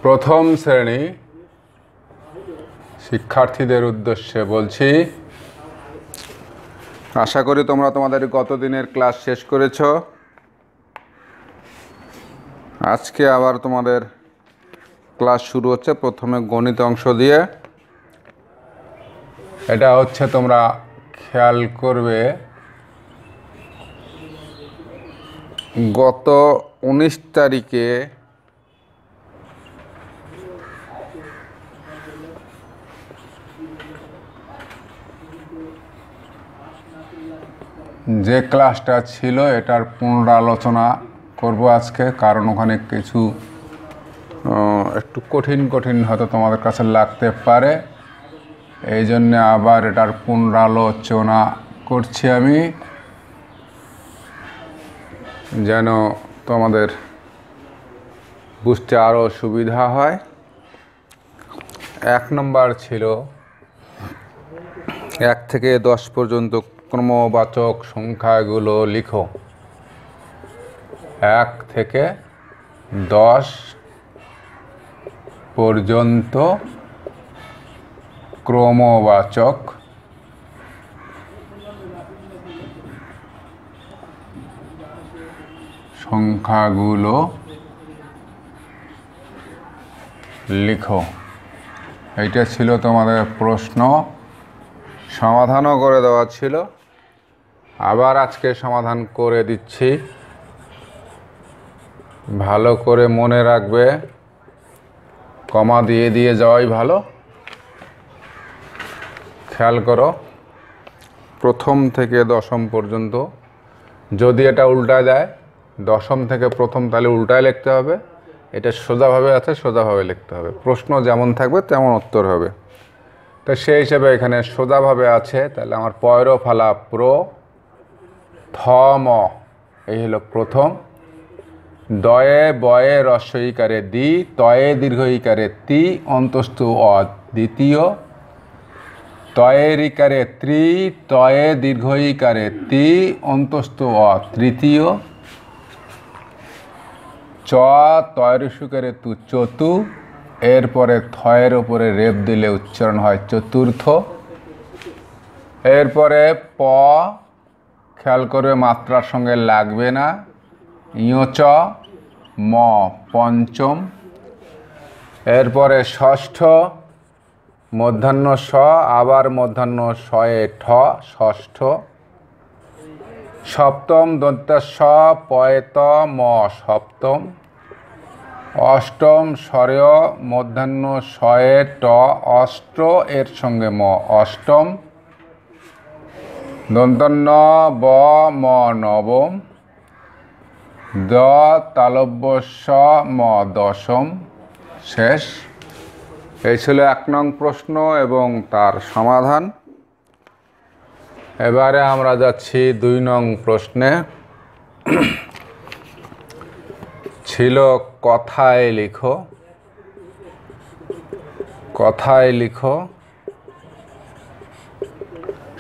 প্রথম শ্রেণী শিক্ষার্থীদের উদ্দেশ্যে বলছি, আশা করি তোমরা তোমাদের গত দিনের ক্লাস শেষ করেছো। আজকে আবার তোমাদের ক্লাস শুরু হচ্ছে প্রথমে গণিত অংশ দিয়ে। এটা হচ্ছে, তোমরা খেয়াল করবে, গত 19 তারিখে যে ক্লাসটা ছিল এটার পুনরালোচনা করব আজকে, কারণ ওখানে কিছু একটু কঠিন হয়তো তোমাদের কাছে লাগতে পারে। এই জন্য আবার এটার পুনরালোচনা করছি আমি, যেন তোমাদের বুঝতে আরও সুবিধা হয়। 1 নম্বর ছিল 1 থেকে 10 পর্যন্ত ক্রমবাচক সংখ্যাগুলো লিখো। 1 থেকে 10 পর্যন্ত ক্রমবাচক সংখ্যাগুলো লিখো। এইটা ছিল তোমাদের প্রশ্ন, সমাধানও করে দেওয়া ছিল। আবার আজকে সমাধান করে দিচ্ছি, ভালো করে মনে রাখবে, কমা দিয়ে দিয়ে যাওয়াই ভালো। খেয়াল করো, প্রথম থেকে দশম পর্যন্ত। যদি এটা উল্টা যায়, দশম থেকে প্রথম, তাহলে উল্টায় লিখতে হবে। এটা সোজাভাবে আছে, সোজাভাবে লিখতে হবে। প্রশ্ন যেমন থাকবে তেমন উত্তর হবে। তো সেই হিসেবে এখানে সোজাভাবে আছে, তাহলে আমার পয়র ফালা প্রথম, এই হলো প্রথম। দয়ে বয়ে রস্ব ইকারে দ্বি, তয়ে দীর্ঘ ইকারে তি, অন্তস্থ অ দ্বিতীয়। তয়ে রিকারে ত্রি, তয়ে দীর্ঘ ইকারে তি, অন্তস্থ অ তৃতীয়। চ তয়ের সুকারে তু চতু, এরপরে থয়ের ওপরে রেপ দিলে উচ্চারণ হয় চতুর্থ। এরপরে প, খেয়াল করবে মাত্রার সঙ্গে লাগবে না। ইয়চ ম পঞ্চম। এরপরে ষষ্ঠ, মধ্যাহ্ন স, আবার মধ্যাহ্ন শয়ে ঠ, ষষ্ঠ। সপ্তম দন্ত্য-স পয়েত ম সপ্তম। অষ্টম স্বরেয় মধ্যাহ্ন শয়ে ট, অষ্ট এর সঙ্গে ম অষ্টম। দন্তন্য ব ম নবম। দ তালব্য স ম দশম। শেষ। এই ছিল 1 নং প্রশ্ন এবং তার সমাধান। এবারে আমরা যাচ্ছি 2 নং প্রশ্নে। ছিল কথায় লিখো। কথায় লিখো।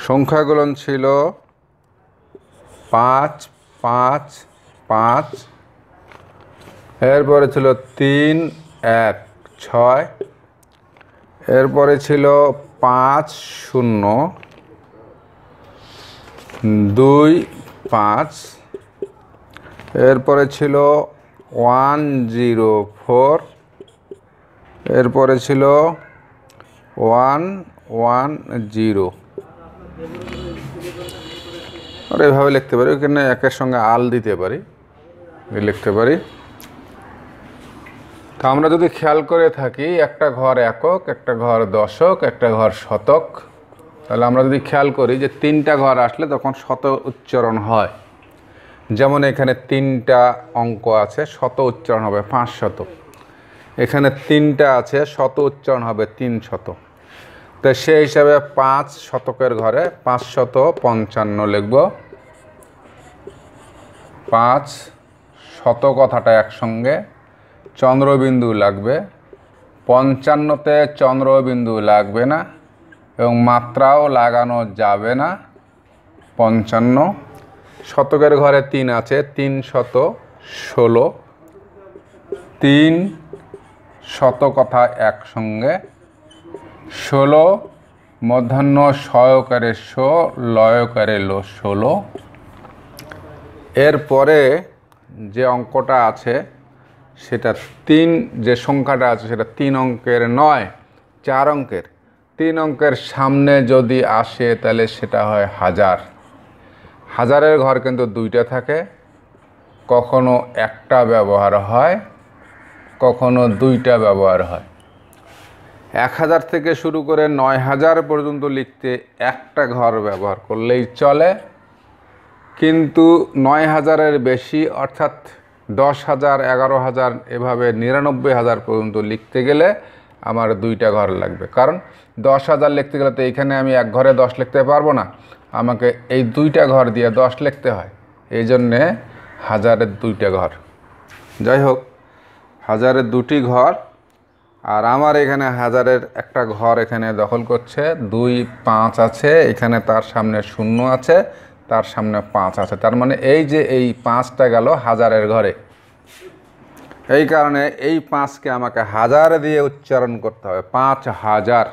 সংখ্যাগুলো ছিল 5, 5, 5। এরপরে ছিল 3, 1, 6। এরপরে ছিল 5, 0, 2, 5। এরপরে ছিল 1, 0, 4। এরপরে ছিল 1, 1, 0। আর এভাবে লিখতে পারি, ওখানে একের সঙ্গে আল দিতে পারি, লিখতে পারি। তো আমরা যদি খেয়াল করে থাকি, একটা ঘর একক, একটা ঘর দশক, একটা ঘর শতক, তাহলে আমরা যদি খেয়াল করি যে 3টা ঘর আসলে তখন শত উচ্চারণ হয়। যেমন এখানে 3টা অঙ্ক আছে, শত উচ্চারণ হবে 500। এখানে 3টা আছে, শত উচ্চারণ হবে 300। তো সেই হিসাবে 5 শতকের ঘরে 555 লিখব। 5 শত কথাটা একসঙ্গে, চন্দ্রবিন্দু লাগবে। 55তে চন্দ্রবিন্দু লাগবে না এবং মাত্রাও লাগানো যাবে না। 55 শতকের ঘরে 3 আছে, 316। 3 শত কথা একসঙ্গে, 16 মধ্যাহ্ন সয়কারে শো লয়কারে লো 16। এরপরে যে অঙ্কটা আছে সেটা 3, যে সংখ্যাটা আছে সেটা 3 অঙ্কের নয়, 4 অঙ্কের। 3 অঙ্কের সামনে যদি আসে তাহলে সেটা হয় হাজার। হাজারের ঘর কিন্তু 2টা থাকে, কখনো একটা ব্যবহার হয়, কখনো 2টা ব্যবহার হয়। 1000 থেকে শুরু করে 9000 পর্যন্ত লিখতে একটা ঘর ব্যবহার করলেই চলে, কিন্তু 9000-এর বেশি অর্থাৎ 10,000, 11,000 এভাবে 99,000 পর্যন্ত লিখতে গেলে আমার 2টা ঘর লাগবে। কারণ 10,000 লিখতে গেলে তো এইখানে আমি এক ঘরে 10 লিখতে পারবো না, আমাকে এই 2টা ঘর দিয়ে 10 লিখতে হয়। এই জন্যে হাজারের 2টা ঘর। যাই হোক, হাজারের 2টি ঘর, আর আমার এখানে হাজারের একটা ঘর এখানে দখল করছে। 2, 5 আছে এখানে, তার সামনে 0 আছে, তার সামনে 5 আছে, তার মানে এই যে এই 5টা গেল হাজারের ঘরে। এই কারণে এই 5কে আমাকে হাজার দিয়ে উচ্চারণ করতে হবে, 5000।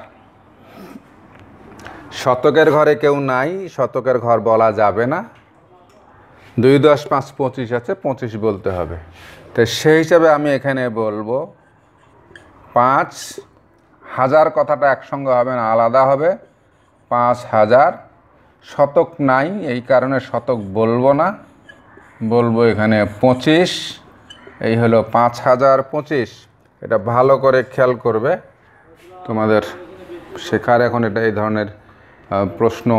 শতকের ঘরে কেউ নাই, শতকের ঘর বলা যাবে না। 2, 10, 5, 25 আছে, 25 বলতে হবে। তো সেই হিসাবে আমি এখানে বলবো 5000। কথাটা একসঙ্গে হবে না, আলাদা হবে, 5000। শতক নাই, এই কারণে শতক বলবো না, বলবো এখানে 25। এই হলো 5025। এটা ভালো করে খেয়াল করবে, তোমাদের শেখার এখন এটা এই ধরনের প্রশ্ন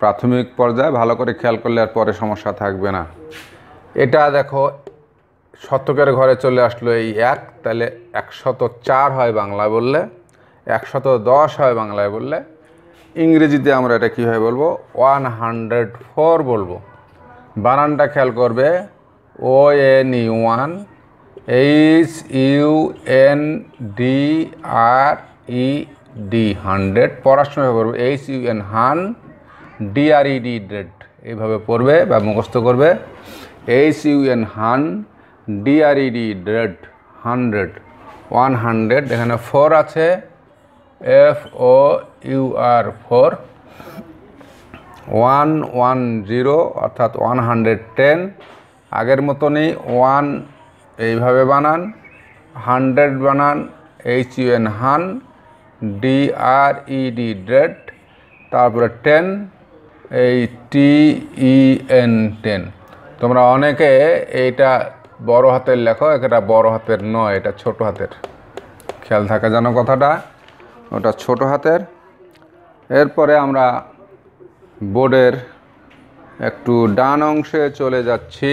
প্রাথমিক পর্যায়ে ভালো করে খেয়াল করলে আর পরে সমস্যা থাকবে না। এটা দেখো শতকের ঘরে চলে আসলো এই 1, তাহলে 104 হয় বাংলায় বললে, 110 হয় বাংলায় বললে। ইংরেজিতে আমরা এটা কীভাবে বলবো? 104 বলবো। বানানটা খেয়াল করবে, ONE, HUNDRED, 100। পড়ার সময় পড়বে HUN, হান, DRED, ডেড, এইভাবে পড়বে বা মুখস্থ করবে। HUN, হান, DRED, ডেড, 100, 100। এখানে 4 আছে, FOUR, 4। 110 অর্থাৎ 110। আগের মতনই 1 এইভাবে বানান, 100 বানান, HUN, হান, DRED, ডেড, তারপরে 10, এই TEN, 10। তোমরা অনেকে এইটা বড় হাতের লেখো, এটা বড় হাতের নয়, এটা ছোট হাতের। খেয়াল থাকে যেন কথাটা, ওটা ছোট হাতের। এরপরে আমরা বোর্ডের একটু ডান অংশে চলে যাচ্ছি।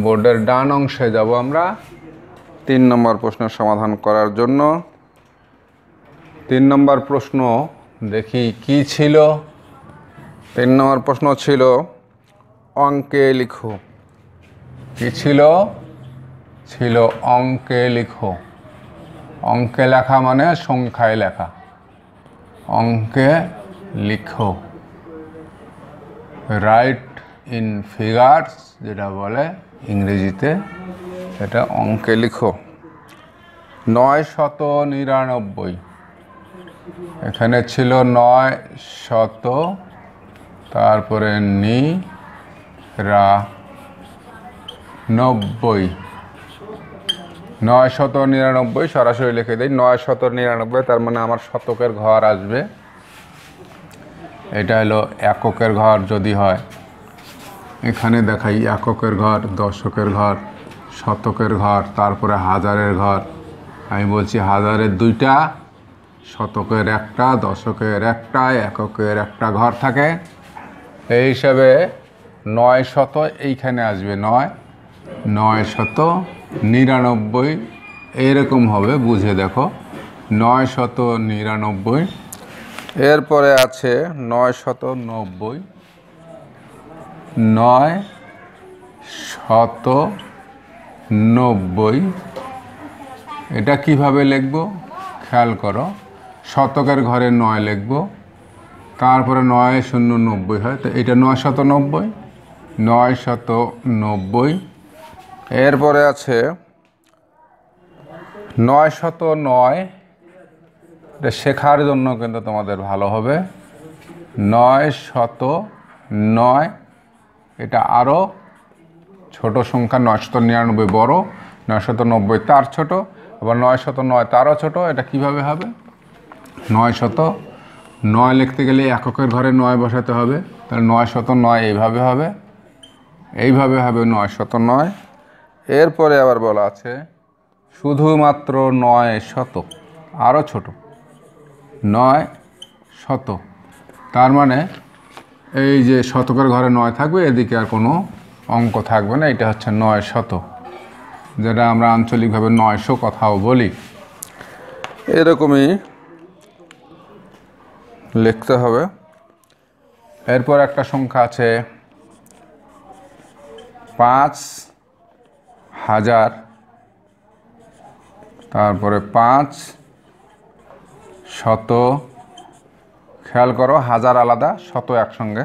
বোর্ডের ডান অংশে যাব আমরা 3 নম্বর প্রশ্নের সমাধান করার জন্য। 3 নম্বর প্রশ্ন দেখি কি ছিল। 3 নম্বর প্রশ্ন ছিল অঙ্কে লিখো। কি ছিল? ছিল অঙ্কে লিখো। অঙ্কে লেখা মানে সংখ্যায় লেখা। অঙ্কে লিখো, রাইট ইন ফিগার্স যেটা বলে ইংরেজিতে, এটা অঙ্কে লিখো। 999, এখানে ছিল 900, তারপরে 90, 999 সরাসরি লিখে দিই 999, তার মানে আমার শতকের ঘর আসবে। এটা হলো এককের ঘর যদি হয়, এখানে দেখাই এককের ঘর, দশকের ঘর, শতকের ঘর, তারপরে হাজারের ঘর। আমি বলছি হাজারের 2টা, শতকের একটা, দশকের একটা, এককের একটা ঘর থাকে। এই হিসাবে 900 এইখানে আসবে, 999 এইরকম হবে, বুঝে দেখো 999। এরপরে আছে 990, 990। এটা কিভাবে লিখব খেয়াল করো, শতকের ঘরে 9 লিখব, তারপরে 990 হয়, তো এটা 990, 990। এরপরে আছে 909 এটা শেখার জন্য কিন্তু তোমাদের ভালো হবে। 909 এটা আরও ছোট সংখ্যা, 999 বড়, 990 তার ছোট, আবার 909 তারও ছোট। এটা কিভাবে হবে? 909 লিখতে গেলে এককের ঘরে 9 বসাতে হবে, তাহলে 909 এইভাবে হবে, এইভাবে হবে 909। এরপরে আবার বলা আছে শুধুমাত্র 900, আরও ছোট 900। তার মানে এই যে শতকের ঘরে 9 থাকবে, এদিকে আর কোনো অঙ্ক থাকবে না, এটা হচ্ছে 900, যেটা আমরা আঞ্চলিকভাবে 900 কথাও বলি। এরকমই লিখতে হবে। এরপর একটা সংখ্যা আছে 5000, তারপরে 500, খেয়াল করো হাজার আলাদা, শত একসঙ্গে,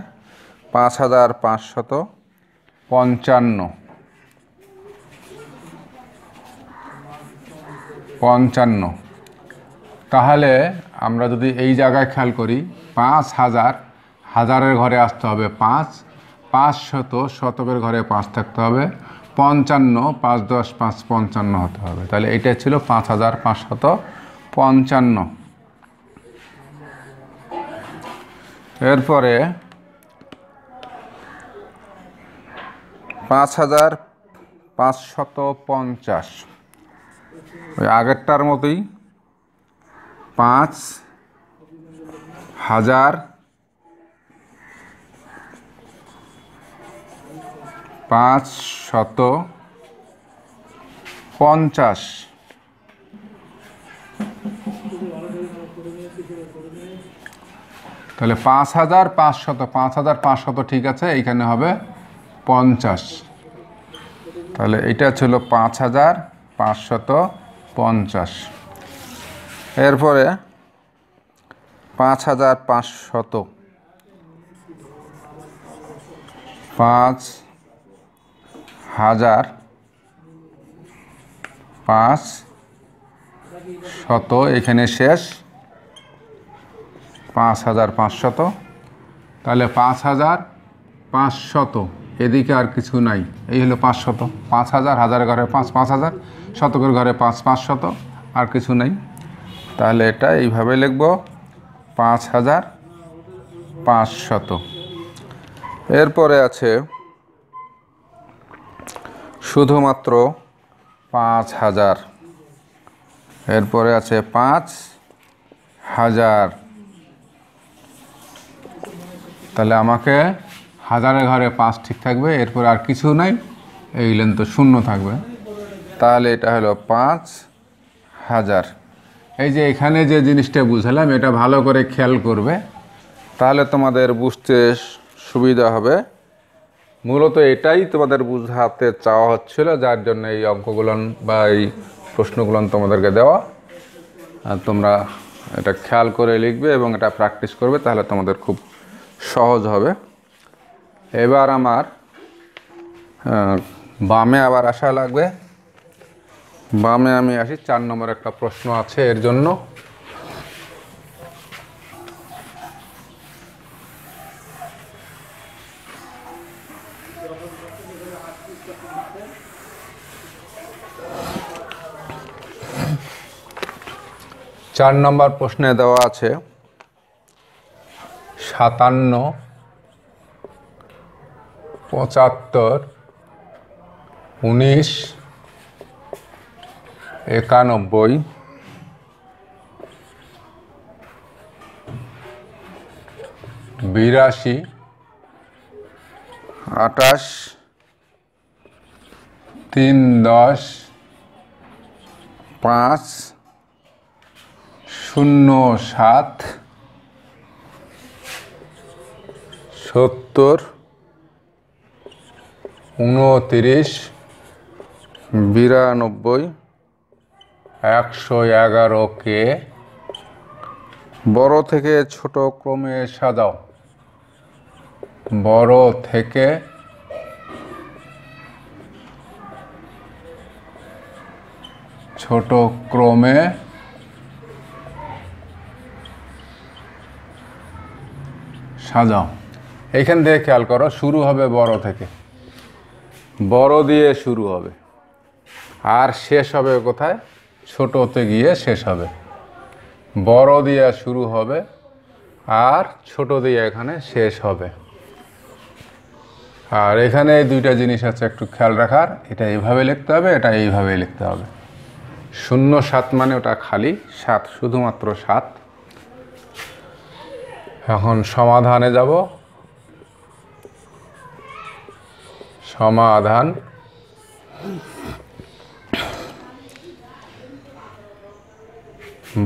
5555। তাহলে আমরা যদি এই জায়গায় খেয়াল করি, 5000, হাজারের ঘরে আসতে হবে 5, 500 শতকের ঘরে 5 থাকতে হবে, 55, 5 10 5 55 হতে হবে। তাহলে এটা ছিল 5555। এরপরে 5550, ওই আগেরটার মতোই 5000, 550। তাহলে 5500, 5500 ঠিক আছে, এইখানে হবে 50। তাহলে এটা ছিল 5550। এরপরে 5500, 5500 এখানে শেষ, 5500। তাহলে 5500, এদিকে আর কিছু নাই, এই হলো 500। 5000, হাজারের ঘরে 5 5000, শতকের ঘরে 5 500, আর কিছু নাই। তাহলে এটা এইভাবে লিখব 5500। এরপরে আছে শুধুমাত্র 5000, এরপরে আছে 5000। তাহলে আমাকে হাজারের ঘরে 5 ঠিক থাকবে, এরপর আর কিছু নাই, এইগুলেন তো শূন্য থাকবে। তাহলে এটা হলো 5000। এই যে এখানে যে জিনিসটা বুঝালাম, এটা ভালো করে খেয়াল করবে, তাহলে তোমাদের বুঝতে সুবিধা হবে। মূলত এটাই তোমাদের বুঝাতে চাওয়া হচ্ছিল, যার জন্য এই অঙ্কগুলো বা এই প্রশ্নগুলো তোমাদেরকে দেওয়া। আর তোমরা এটা খেয়াল করে লিখবে এবং এটা প্র্যাকটিস করবে, তাহলে তোমাদের খুব সহজ হবে। এবার আমার বামে আবার আসা লাগবে। বামে আমি আসি, 4 নম্বর একটা প্রশ্ন আছে এর জন্য। চার নম্বর প্রশ্নে দেওয়া আছে 57, 75, 19, 91, 82, 28, 3 10, 5 0 7, 70, 29, 92, 111 কে বড় থেকে ছোট ক্রমে সাজাও। বড় থেকে ছোট ক্রমে সাজাও। এইখান থেকে খেয়াল করো, শুরু হবে বড় থেকে, বড় দিয়ে শুরু হবে আর শেষ হবে কোথায়? ছোটতে গিয়ে শেষ হবে। বড় দিয়ে শুরু হবে আর ছোট দিয়ে এখানে শেষ হবে। আর এখানে দুইটা জিনিস আছে একটু খেয়াল রাখার, এটা এইভাবে লিখতে হবে, এটা এইভাবে লিখতে হবে। 0-7 মানে ওটা খালি 7, শুধুমাত্র 7। এখন সমাধানে যাব। সমাধান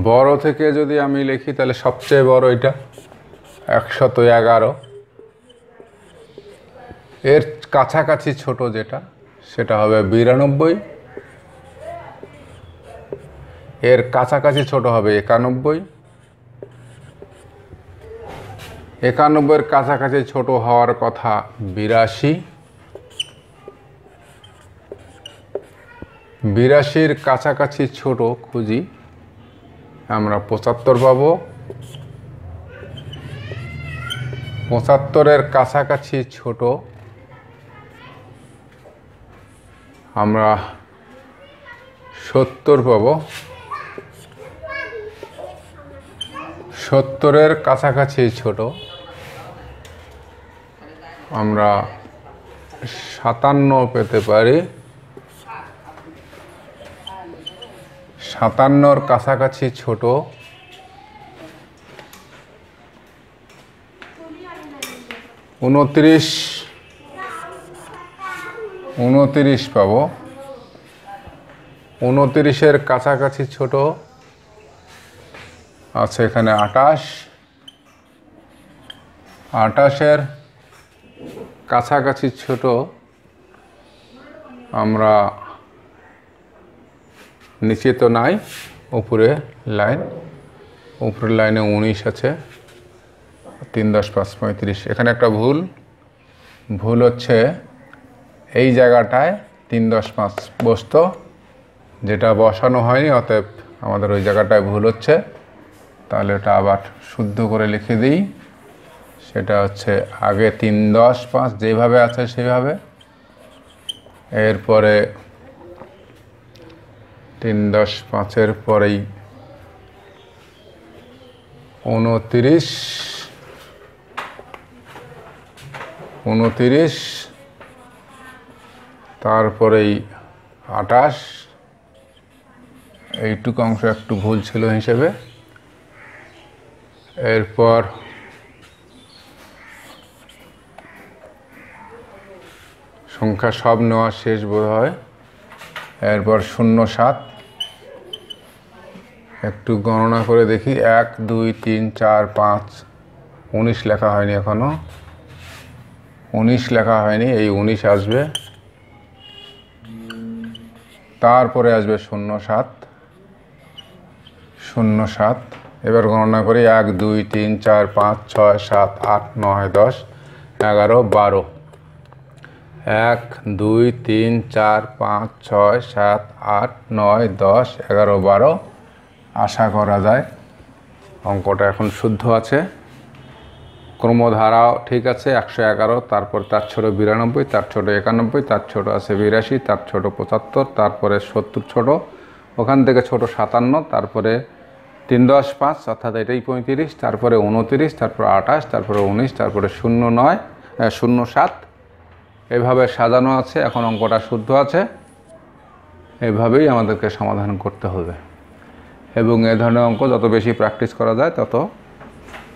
বড় থেকে যদি আমি লিখি তাহলে সবচেয়ে বড় এটা 111। এর কাছাকাছি ছোট যেটা সেটা হবে 92। এর কাছাকাছি ছোট হবে 91। 91-এর কাছাকাছি ছোট হওয়ার কথা 82। 82-র কাছাকাছি ছোট খুঁজি, আমরা 75 পাবো। 75-এর কাছাকাছি ছোট আমরা 70 পাবো। 70-এর কাছাকাছি ছোট আমরা 57 পেতে পারি। 57-এর কাছাকাছি ছোট 29 পাবো। 29-এর কাছাকাছি ছোট আছে এখানে 28। 28-এর কাছাকাছি ছোট আমরা নিচে তো নাই, উপরে লাইন, উপরের লাইনে 19 আছে। 3 × 10 = 35। এখানে একটা ভুল হচ্ছে, এই জায়গাটায় 3 × 10 = 5 বসতো, যেটা বসানো হয়নি, অতএব আমাদের ওই জায়গাটায় ভুল হচ্ছে। তাহলে এটা আবার শুদ্ধ করে লিখে দিই। সেটা হচ্ছে আগে 3 × 10 = 5 যেভাবে আছে সেইভাবে, এরপরে 3 × 10 = 5-এর পরেই 29, তারপরেই 28। এইটুকু অংশ একটু ভুল ছিল হিসেবে। এরপর সংখ্যা সব নেওয়া শেষ বোধ হয়। এরপর 07, একটু গণনা করে দেখি, 1 2 3 4 5, 19 লেখা হয়নি এখনো, 19 লেখা হয়নি, এই 19 আসবে। তারপরে আসবে 07। এবার গণনা করি, 1 2 3 4 5 6 7 8 9 10 11 12। 1 2 3 4 5 6 7 8 9 10 11 12। আশা করা যায় অঙ্কটা এখন শুদ্ধ আছে। ক্রমধারাও ঠিক আছে, 111, তারপর তার ছোট 92, তার ছোট 91, তার ছোট আছে 82, তার ছোট 75, তারপরে 70 ছোট, ওখান থেকে ছোট 57, তারপরে 3 × 10 = 5 অর্থাৎ এটাই 35, তারপরে 29, তারপরে 28, তারপরে 19, তারপরে 07। এভাবে সাজানো আছে। এখন অঙ্কটা শুদ্ধ আছে, এভাবেই আমাদেরকে সমাধান করতে হবে। এবং এ ধরনের অঙ্ক যত বেশি প্র্যাকটিস করা যায় তত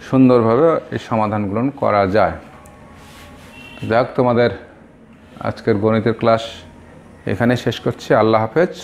সুন্দরভাবে এই সমাধানগুলো করা যায়। যাক, তোমাদের আজকের গণিতের ক্লাস এখানে শেষ করছি। আল্লাহ হাফেজ।